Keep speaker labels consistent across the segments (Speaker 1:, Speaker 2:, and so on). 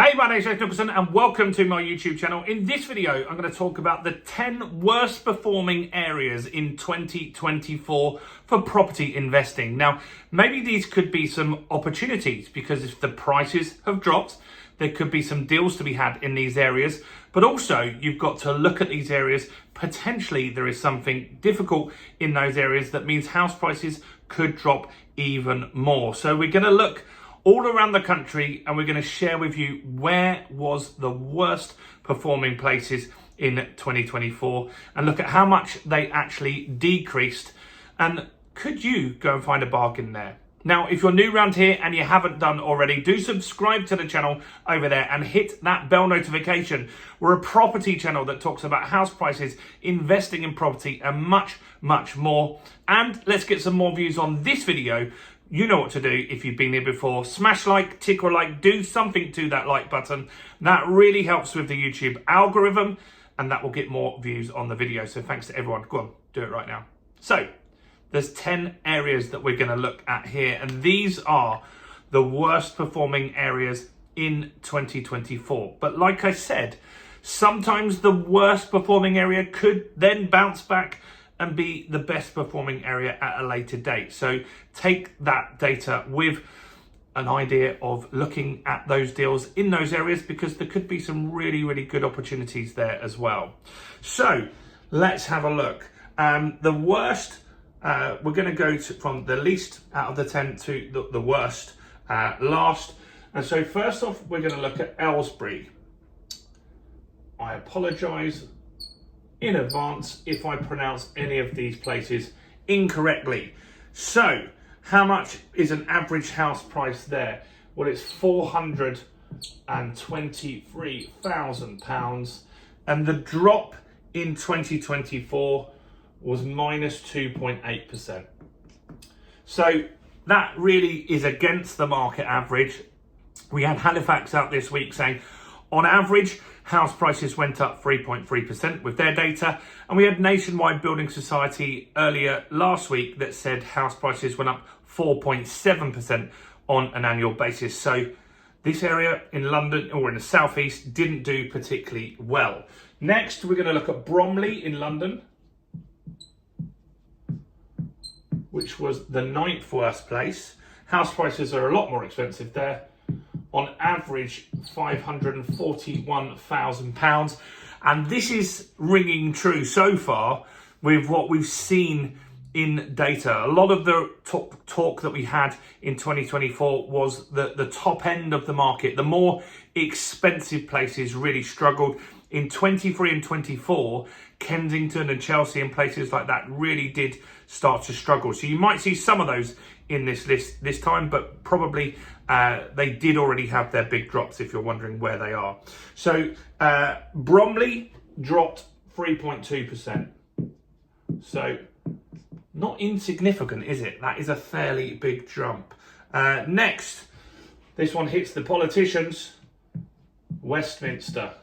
Speaker 1: Hey, my name is James Nicholson and welcome to my YouTube channel. In this video, I'm going to talk about the 10 worst performing areas in 2024 for property investing. Now, maybe these could be some opportunities because if the prices have dropped, there could be some deals to be had in these areas. But also, you've got to look at these areas. Potentially, there is something difficult in those areas that means house prices could drop even more. So we're going to look all around the country and we're going to share with you where was the worst performing places in 2024 and look at how much they actually decreased and could you go and find a bargain there. Now, if you're new around here and you haven't done already, do subscribe to the channel over there and hit that bell notification. We're a property channel that talks about house prices, investing in property and much, much more. And let's get some more views on this video. You know what to do if you've been here before. Smash like, tick or like, do something to that like button. That really helps with the YouTube algorithm and that will get more views on the video. So thanks to everyone. Go on, do it right now. So there's 10 areas that we're going to look at here. And these are the worst performing areas in 2024. But like I said, sometimes the worst performing area could then bounce back and be the best performing area at a later date. So take that data with an idea of looking at those deals in those areas because there could be some really, really good opportunities there as well. So let's have a look. The worst, we're gonna go from the least out of the 10 to the worst last. And so first off, we're gonna look at Ellsbury. I apologize in advance if I pronounce any of these places incorrectly. So, how much is an average house price there? Well, it's £423,000, and the drop in 2024 was minus 2.8%. So that really is against the market average. We had Halifax out this week saying, on average, house prices went up 3.3% with their data. And we had Nationwide Building Society earlier last week that said house prices went up 4.7% on an annual basis. So this area in London or in the southeast didn't do particularly well. Next, we're going to look at Bromley in London, which was the 9th worst place. House prices are a lot more expensive there. On average, £541,000. And this is ringing true so far with what we've seen in data. A lot of the talk that we had in 2024 was the top end of the market. The more expensive places really struggled. In 23 and 24, Kensington and Chelsea and places like that really did start to struggle. So you might see some of those in this list this time, but probably they did already have their big drops if you're wondering where they are. So Bromley dropped 3.2%. So not insignificant, is it? That is a fairly big jump. Next, this one hits the politicians. Westminster.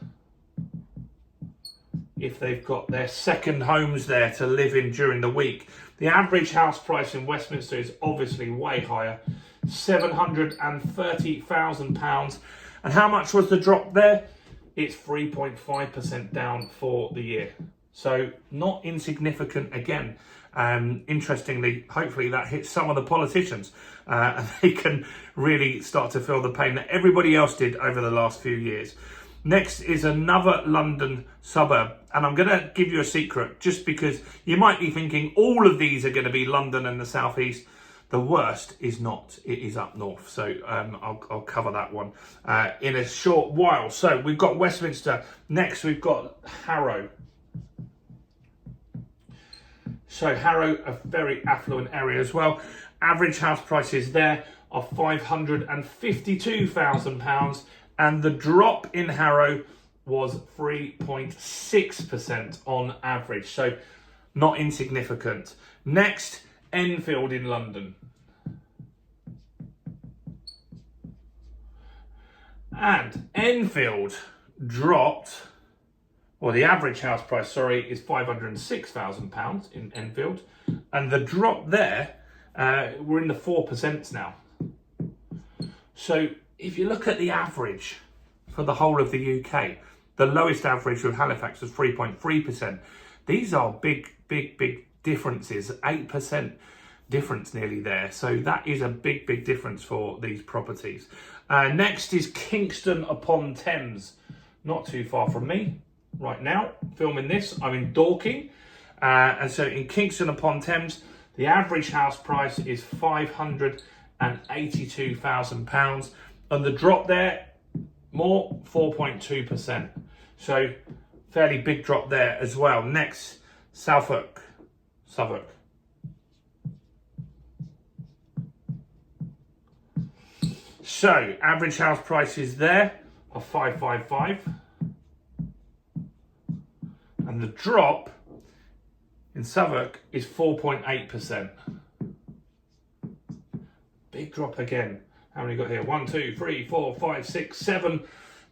Speaker 1: If they've got their second homes there to live in during the week. The average house price in Westminster is obviously way higher, £730,000. And how much was the drop there? It's 3.5% down for the year. So not insignificant again. Interestingly, hopefully that hits some of the politicians and they can really start to feel the pain that everybody else did over the last few years. Next is another London suburb. And I'm going to give you a secret just because you might be thinking all of these are going to be London and the southeast. The worst is not. It is up north. So I'll cover that one in a short while. So we've got Westminster. Next, we've got Harrow. So Harrow, a very affluent area as well. Average house prices there are £552,000. And the drop in Harrow was 3.6% on average. So not insignificant. Next, Enfield in London. And Enfield dropped, well, the average house price, is £506,000 in Enfield. And the drop there, we're in the 4% now. So if you look at the average for the whole of the UK. The lowest average with Halifax was 3.3%. These are big differences, 8% difference nearly there. So that is a big difference for these properties. Next is Kingston upon Thames, not too far from me right now, filming this. I'm in Dorking. And so in Kingston upon Thames, the average house price is £582,000. And the drop there, more 4.2%. So fairly big drop there as well. Next, Southwark. So average house prices there are 555. And the drop in Southwark is 4.8%. Big drop again. How many got here? 1, 2, 3, 4, 5, 6, 7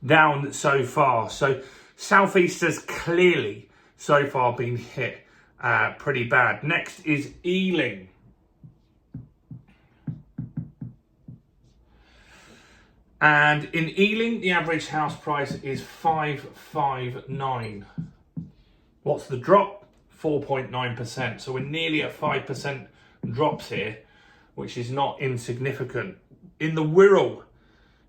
Speaker 1: down so far. So Southeast has clearly so far been hit pretty bad. Next is Ealing. And in Ealing, the average house price is 559. What's the drop? 4.9%. So we're nearly at 5% drops here, which is not insignificant. In the Wirral,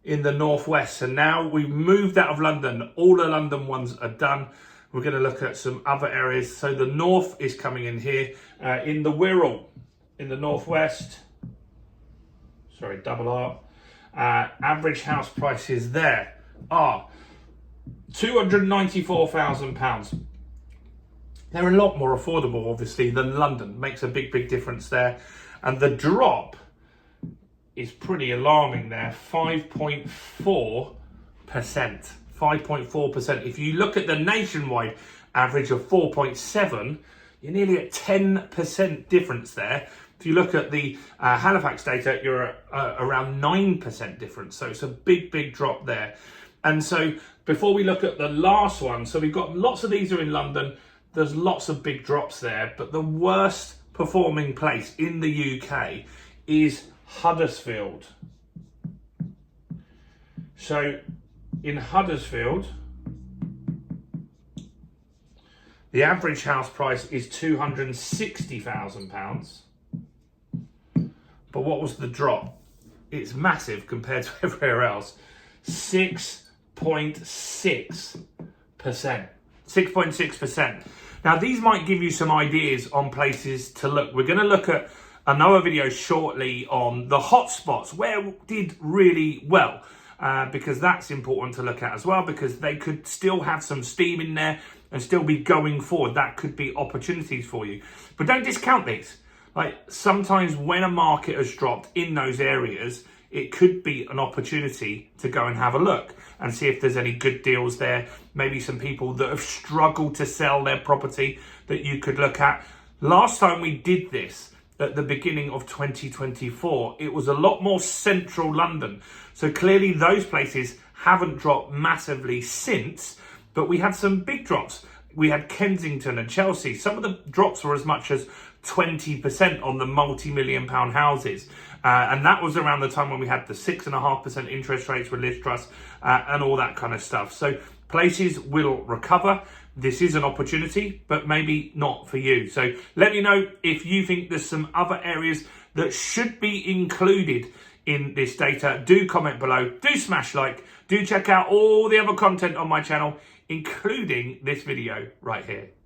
Speaker 1: in the northwest, and now we've moved out of London. All the London ones are done. We're going to look at some other areas. So the north is coming in here. In the Wirral, in the northwest, sorry, double R, average house prices there are £294,000. They're a lot more affordable, obviously, than London. Makes a big difference there. And the drop is pretty alarming there, 5.4%. 5.4%. If you look at the nationwide average of 4.7, you're nearly at 10% difference there. If you look at the Halifax data, you're at around 9% difference. So it's a big drop there. And so before we look at the last one, so we've got lots of these are in London. There's lots of big drops there, but the worst performing place in the UK is Huddersfield. So in Huddersfield, the average house price is £260,000. But what was the drop? It's massive compared to everywhere else. 6.6%. 6.6%. Now, these might give you some ideas on places to look. We're going to look at another video shortly on the hotspots, where did really well, because that's important to look at as well, because they could still have some steam in there and still be going forward. That could be opportunities for you. But don't discount these. Like, sometimes when a market has dropped in those areas, it could be an opportunity to go and have a look and see if there's any good deals there. Maybe some people that have struggled to sell their property that you could look at. Last time we did this, at the beginning of 2024, it was a lot more central London. So clearly those places haven't dropped massively since, but we had some big drops. We had Kensington and Chelsea. Some of the drops were as much as 20% on the multi-million pound houses. And that was around the time when we had the 6.5% interest rates with Liz Truss and all that kind of stuff. So places will recover. This is an opportunity, but maybe not for you. So let me know if you think there's some other areas that should be included in this data. Do comment below, do smash like, do check out all the other content on my channel, including this video right here.